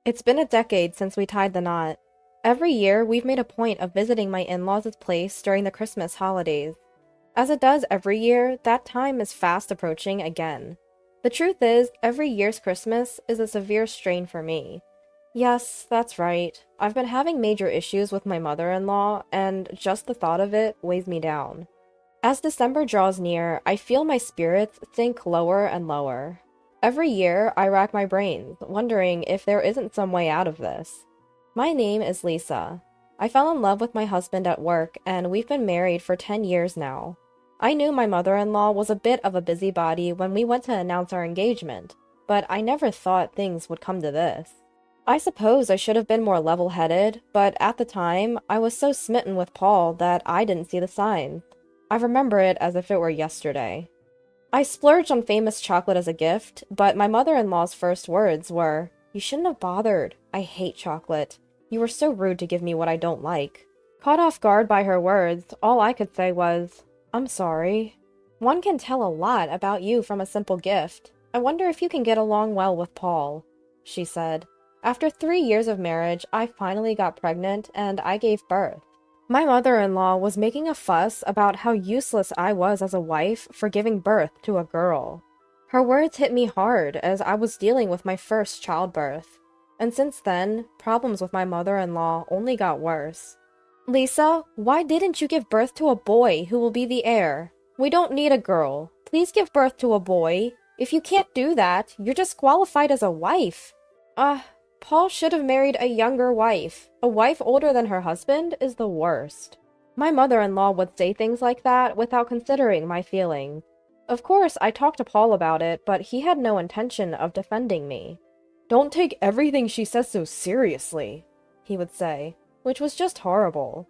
It's been a decade since we tied the knot. Every year, we've made a point of visiting my in-laws' place during the Christmas holidays. As it does every year, that time is fast approaching again. The truth is, every year's Christmas is a severe strain for me. Yes, that's right. I've been having major issues with my mother-in-law, and just the thought of it weighs me down. As December draws near, I feel my spirits sink lower and lower. Every year, I rack my brains, wondering if there isn't some way out of this. My name is Lisa. I fell in love with my husband at work, and we've been married for 10 years now. I knew my mother-in-law was a bit of a busybody when we went to announce our engagement, but I never thought things would come to this. I suppose I should have been more level-headed, but at the time, I was so smitten with Paul that I didn't see the signs. I remember it as if it were yesterday. I splurged on famous chocolate as a gift, but my mother-in-law's first words were, "You shouldn't have bothered. I hate chocolate. You were so rude to give me what I don't like." Caught off guard by her words, all I could say was, "I'm sorry. One can tell a lot about you from a simple gift. I wonder if you can get along well with Paul," she said. After 3 years of marriage, I finally got pregnant and I gave birth. My mother-in-law was making a fuss about how useless I was as a wife for giving birth to a girl. Her words hit me hard as I was dealing with my first childbirth. And since then, problems with my mother-in-law only got worse. "Lisa, why didn't you give birth to a boy who will be the heir? We don't need a girl. Please give birth to a boy. If you can't do that, you're disqualified as a wife." Paul should have married a younger wife. A wife older than her husband is the worst. My mother-in-law would say things like that without considering my feelings. Of course, I talked to Paul about it, but he had no intention of defending me. "Don't take everything she says so seriously," he would say, which was just horrible.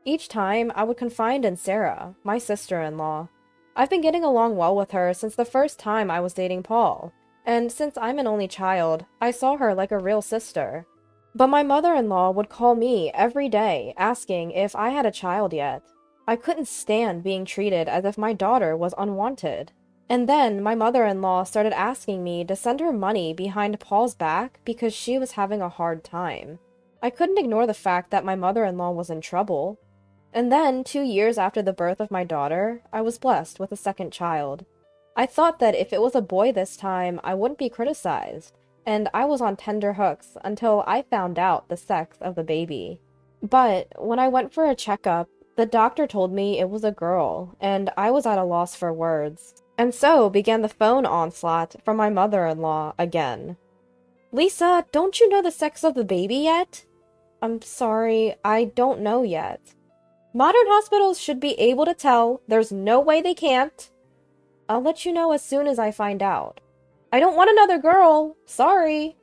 Each time, I would confide in Sarah, my sister-in-law. I've been getting along well with her since the first time I was dating Paul. And since I'm an only child, I saw her like a real sister. But my mother-in-law would call me every day asking if I had a child yet. I couldn't stand being treated as if my daughter was unwanted. And then my mother-in-law started asking me to send her money behind Paul's back because she was having a hard time. I couldn't ignore the fact that my mother-in-law was in trouble. And then, 2 years after the birth of my daughter, I was blessed with a second child. I thought that if it was a boy this time, I wouldn't be criticized, and I was on tender hooks until I found out the sex of the baby. But when I went for a checkup, the doctor told me it was a girl, and I was at a loss for words. And so began the phone onslaught from my mother-in-law again. "Lisa, don't you know the sex of the baby yet?" "I'm sorry, I don't know yet." "Modern hospitals should be able to tell. There's no way they can't." "I'll let you know as soon as I find out." "I don't want another girl. Sorry."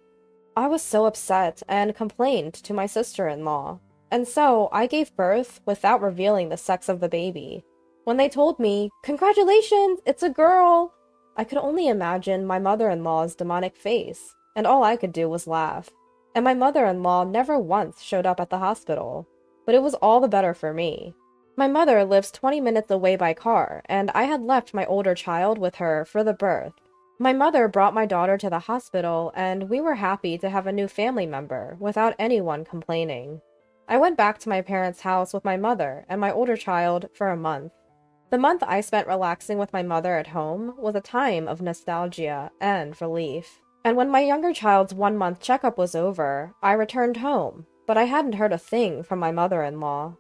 I was so upset and complained to my sister-in-law. And so I gave birth without revealing the sex of the baby. When they told me, "Congratulations, it's a girl," I could only imagine my mother-in-law's demonic face, and all I could do was laugh. And my mother-in-law never once showed up at the hospital. But it was all the better for me. My mother lives 20 minutes away by car, and I had left my older child with her for the birth. My mother brought my daughter to the hospital, and we were happy to have a new family member without anyone complaining. I went back to my parents' house with my mother and my older child for a month. The month I spent relaxing with my mother at home was a time of nostalgia and relief. And when my younger child's 1-month checkup was over, I returned home, but I hadn't heard a thing from my mother-in-law.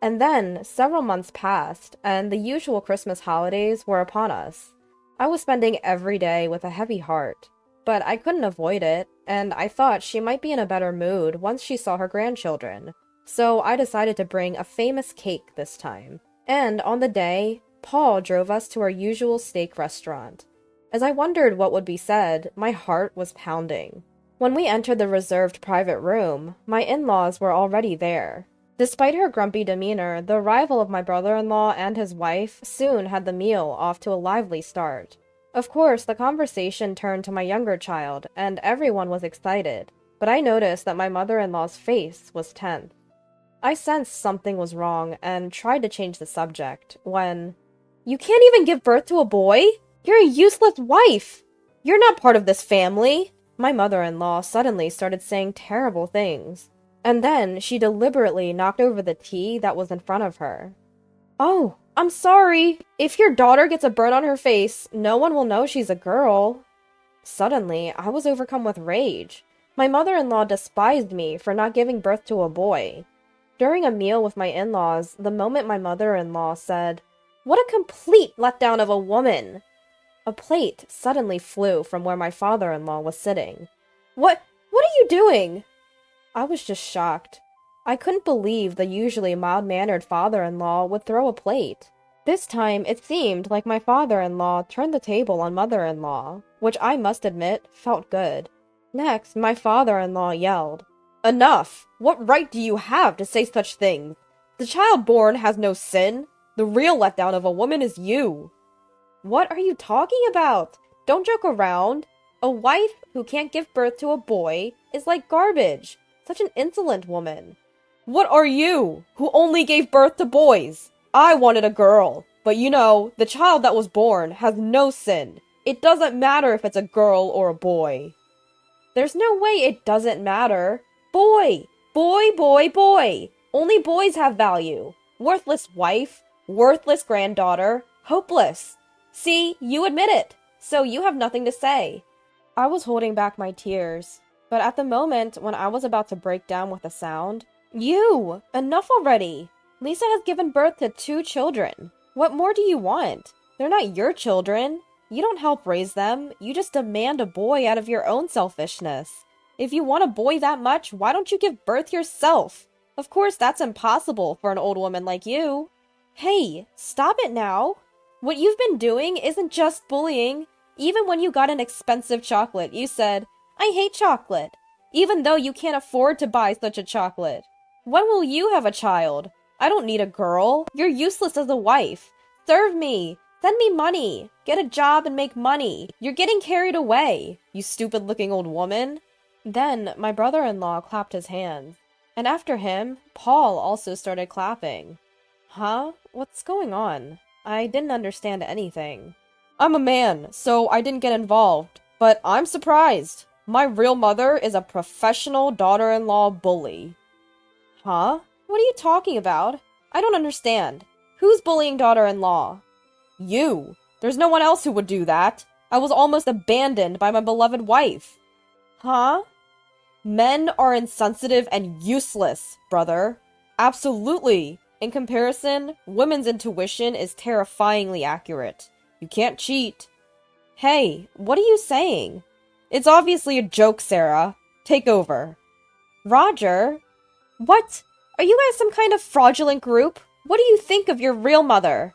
And then, several months passed, and the usual Christmas holidays were upon us. I was spending every day with a heavy heart, but I couldn't avoid it, and I thought she might be in a better mood once she saw her grandchildren. So I decided to bring a famous cake this time. And on the day, Paul drove us to our usual steak restaurant. As I wondered what would be said, my heart was pounding. When we entered the reserved private room, my in-laws were already there. Despite her grumpy demeanor, the arrival of my brother-in-law and his wife soon had the meal off to a lively start. Of course, the conversation turned to my younger child, and everyone was excited, but I noticed that my mother-in-law's face was tense. I sensed something was wrong and tried to change the subject when, "You can't even give birth to a boy? You're a useless wife! You're not part of this family!" My mother-in-law suddenly started saying terrible things. And then she deliberately knocked over the tea that was in front of her. "Oh, I'm sorry. If your daughter gets a burn on her face, no one will know she's a girl." Suddenly, I was overcome with rage. My mother-in-law despised me for not giving birth to a boy. During a meal with my in-laws, the moment my mother-in-law said, "What a complete letdown of a woman!" a plate suddenly flew from where my father-in-law was sitting. What are you doing?" I was just shocked. I couldn't believe the usually mild-mannered father-in-law would throw a plate. This time, it seemed like my father-in-law turned the table on mother-in-law, which I must admit felt good. Next, my father-in-law yelled, "Enough! What right do you have to say such things? The child born has no sin. The real letdown of a woman is you." "What are you talking about? Don't joke around. A wife who can't give birth to a boy is like garbage. Such an insolent woman." "What are you, who only gave birth to boys? I wanted a girl, but the child that was born has no sin. It doesn't matter if it's a girl or a boy." "There's no way it doesn't matter. Boy, boy, boy, boy. Only boys have value. Worthless wife, worthless granddaughter, hopeless. See, you admit it, so you have nothing to say." I was holding back my tears, but at the moment when I was about to break down with a sound, "You! Enough already! Lisa has given birth to 2 children. What more do you want? They're not your children. You don't help raise them, you just demand a boy out of your own selfishness. If you want a boy that much, why don't you give birth yourself? Of course that's impossible for an old woman like you." "Hey, stop it now. What you've been doing isn't just bullying. Even when you got an expensive chocolate, you said, 'I hate chocolate,' even though you can't afford to buy such a chocolate. When will you have a child? I don't need a girl. You're useless as a wife. Serve me. Send me money. Get a job and make money. You're getting carried away, you stupid-looking old woman." Then my brother-in-law clapped his hands, and after him, Paul also started clapping. Huh? What's going on? I didn't understand anything. "I'm a man, so I didn't get involved, but I'm surprised. My real mother is a professional daughter-in-law bully." "Huh? What are you talking about? I don't understand. Who's bullying daughter-in-law?" "You! There's no one else who would do that. I was almost abandoned by my beloved wife." "Huh?" "Men are insensitive and useless, brother. Absolutely. In comparison, women's intuition is terrifyingly accurate. You can't cheat." "Hey, what are you saying?" "It's obviously a joke, Sarah. Take over." "Roger? What? Are you guys some kind of fraudulent group? What do you think of your real mother?"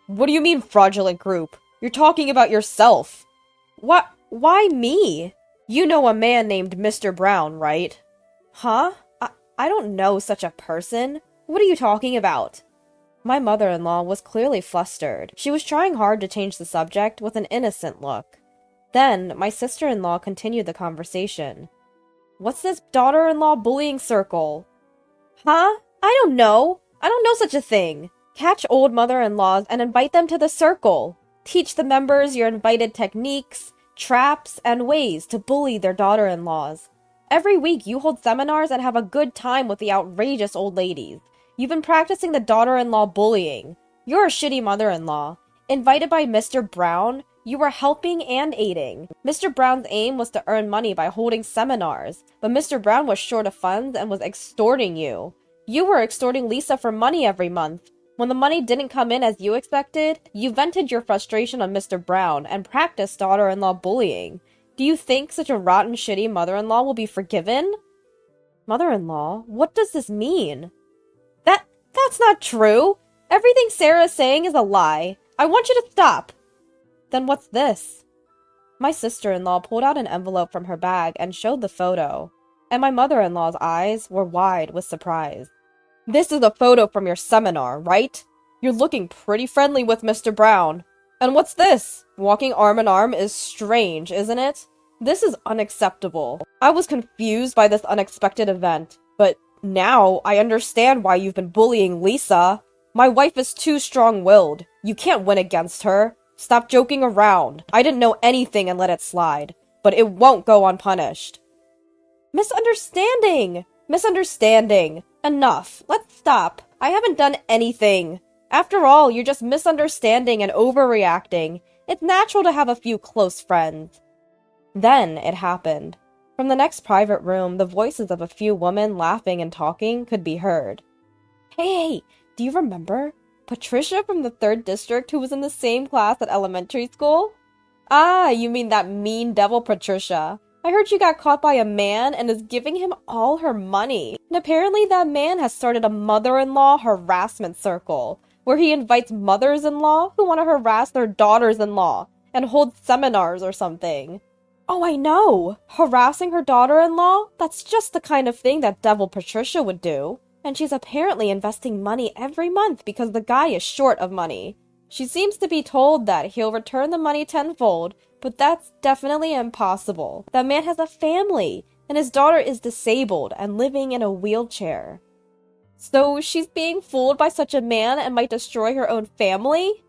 "What do you mean, fraudulent group? You're talking about yourself." "What? Why me? You know a man named Mr. Brown, right?" "Huh? I don't know such a person. What are you talking about?" My mother-in-law was clearly flustered. She was trying hard to change the subject with an innocent look. Then, my sister-in-law continued the conversation. "What's this daughter-in-law bullying circle?" "Huh? I don't know. I don't know such a thing. Catch old mother-in-laws and invite them to the circle. Teach the members your invited techniques, traps, and ways to bully their daughter-in-laws. Every week you hold seminars and have a good time with the outrageous old ladies. You've been practicing the daughter-in-law bullying. You're a shitty mother-in-law. Invited by Mr. Brown, you were helping and aiding. Mr. Brown's aim was to earn money by holding seminars, but Mr. Brown was short of funds and was extorting you. You were extorting Lisa for money every month. When the money didn't come in as you expected, you vented your frustration on Mr. Brown and practiced daughter-in-law bullying. Do you think such a rotten, shitty mother-in-law will be forgiven?" "Mother-in-law? What does this mean?" That's not true. Everything Sarah is saying is a lie. I want you to stop." "Then what's this?" My sister-in-law pulled out an envelope from her bag and showed the photo, and my mother-in-law's eyes were wide with surprise. "This is a photo from your seminar, right? You're looking pretty friendly with Mr. Brown. And what's this? Walking arm in arm is strange, isn't it? This is unacceptable. I was confused by this unexpected event, but now I understand why you've been bullying Lisa. My wife is too strong-willed. You can't win against her. Stop joking around. I didn't know anything and let it slide. but it won't go unpunished. Misunderstanding! Misunderstanding! Enough. Let's stop. I haven't done anything. After all, you're just misunderstanding and overreacting. It's natural to have a few close friends. Then it happened. From the next private room, the voices of a few women laughing and talking could be heard. Hey, do you remember? Patricia from the 3rd District who was in the same class at elementary school? Ah, you mean that mean devil Patricia. I heard she got caught by a man and is giving him all her money. And apparently that man has started a mother-in-law harassment circle, where he invites mothers-in-law who want to harass their daughters-in-law and hold seminars or something. Oh, I know! Harassing her daughter-in-law? That's just the kind of thing that devil Patricia would do. And she's apparently investing money every month because the guy is short of money. She seems to be told that he'll return the money tenfold, but that's definitely impossible. That man has a family, and his daughter is disabled and living in a wheelchair. So she's being fooled by such a man and might destroy her own family?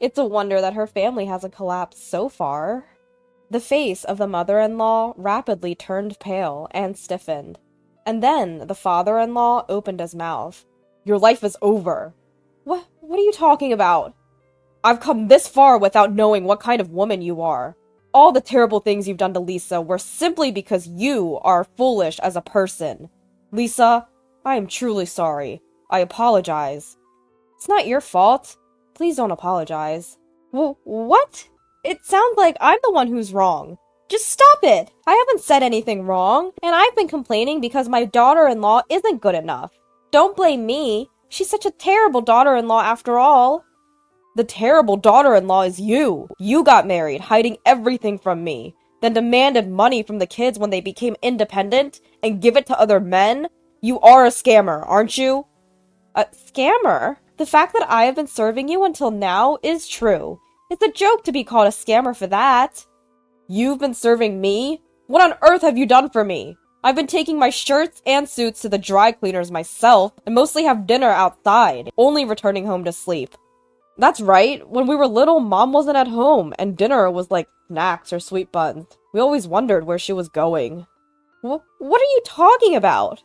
It's a wonder that her family hasn't collapsed so far. The face of the mother-in-law rapidly turned pale and stiffened. And then the father-in-law opened his mouth. Your life is over. What are you talking about? I've come this far without knowing what kind of woman you are. All the terrible things you've done to Lisa were simply because you are foolish as a person. Lisa, I am truly sorry. I apologize. It's not your fault. Please don't apologize. What? It sounds like I'm the one who's wrong. Just stop it! I haven't said anything wrong, and I've been complaining because my daughter-in-law isn't good enough. Don't blame me. She's such a terrible daughter-in-law after all. The terrible daughter-in-law is you. You got married, hiding everything from me, then demanded money from the kids when they became independent and give it to other men. You are a scammer, aren't you? A scammer? The fact that I have been serving you until now is true. It's a joke to be called a scammer for that. You've been serving me? What on earth have you done for me? I've been taking my shirts and suits to the dry cleaners myself and mostly have dinner outside, only returning home to sleep. That's right, when we were little, Mom wasn't at home, and dinner was like snacks or sweet buns. We always wondered where she was going. What are you talking about?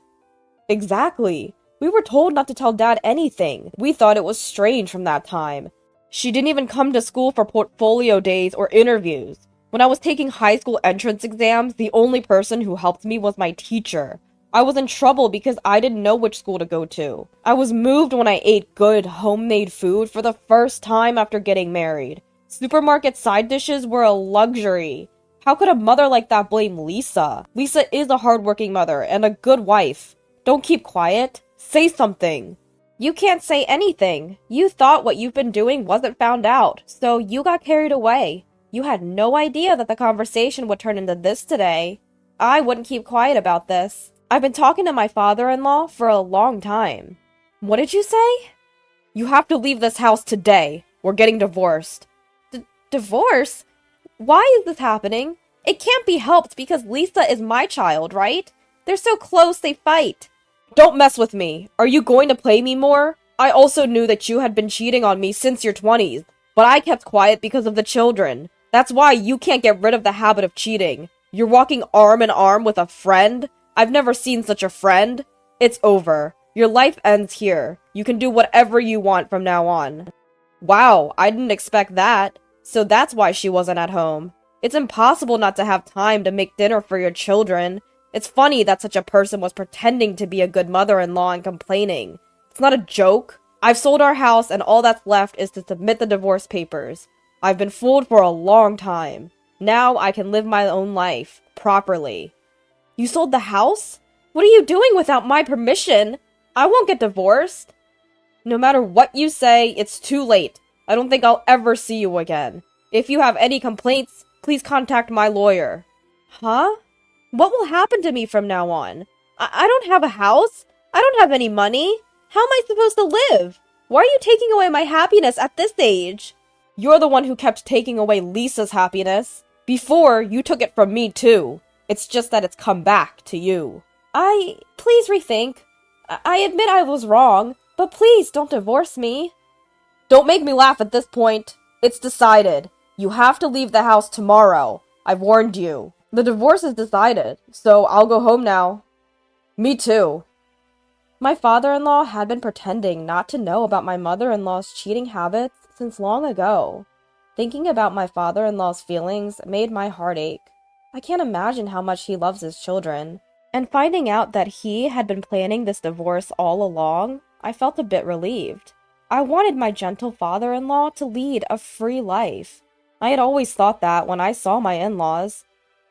Exactly. We were told not to tell Dad anything. We thought it was strange from that time. She didn't even come to school for portfolio days or interviews. When I was taking high school entrance exams, the only person who helped me was my teacher. I was in trouble because I didn't know which school to go to. I was moved when I ate good, homemade food for the first time after getting married. Supermarket side dishes were a luxury. How could a mother like that blame Lisa? Lisa is a hardworking mother and a good wife. Don't keep quiet. Say something. You can't say anything. You thought what you've been doing wasn't found out, so you got carried away. You had no idea that the conversation would turn into this today. I wouldn't keep quiet about this. I've been talking to my father-in-law for a long time. What did you say? You have to leave this house today. We're getting divorced. Divorce? Why is this happening? It can't be helped because Lisa is my child, right? They're so close they fight. Don't mess with me. Are you going to play me more? I also knew that you had been cheating on me since your 20s, but I kept quiet because of the children. That's why you can't get rid of the habit of cheating. You're walking arm in arm with a friend? I've never seen such a friend. It's over. Your life ends here. You can do whatever you want from now on. Wow, I didn't expect that. So that's why she wasn't at home. It's impossible not to have time to make dinner for your children. It's funny that such a person was pretending to be a good mother-in-law and complaining. It's not a joke. I've sold our house and all that's left is to submit the divorce papers. I've been fooled for a long time. Now I can live my own life, properly. You sold the house? What are you doing without my permission? I won't get divorced. No matter what you say, it's too late. I don't think I'll ever see you again. If you have any complaints, please contact my lawyer. Huh? What will happen to me from now on? I don't have a house. I don't have any money. How am I supposed to live? Why are you taking away my happiness at this age? You're the one who kept taking away Lisa's happiness. Before, you took it from me too. It's just that it's come back to you. Please rethink. I admit I was wrong, but please don't divorce me. Don't make me laugh at this point. It's decided. You have to leave the house tomorrow. I've warned you. The divorce is decided, so I'll go home now. Me too. My father-in-law had been pretending not to know about my mother-in-law's cheating habits since long ago. Thinking about my father-in-law's feelings made my heart ache. I can't imagine how much he loves his children. And finding out that he had been planning this divorce all along, I felt a bit relieved. I wanted my gentle father-in-law to lead a free life. I had always thought that when I saw my in-laws.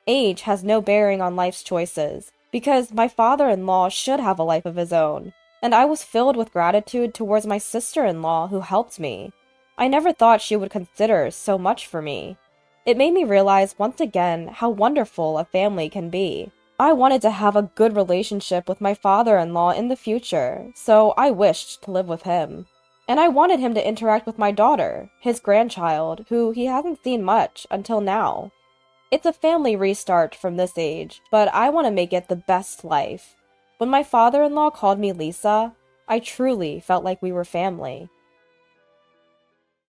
Age has no bearing on life's choices, because my father-in-law should have a life of his own, and I was filled with gratitude towards my sister-in-law who helped me. I never thought she would consider so much for me. It made me realize once again how wonderful a family can be. I wanted to have a good relationship with my father-in-law in the future, so I wished to live with him. And I wanted him to interact with my daughter, his grandchild, who he hasn't seen much until now. It's a family restart from this age, but I want to make it the best life. When my father-in-law called me Lisa, I truly felt like we were family.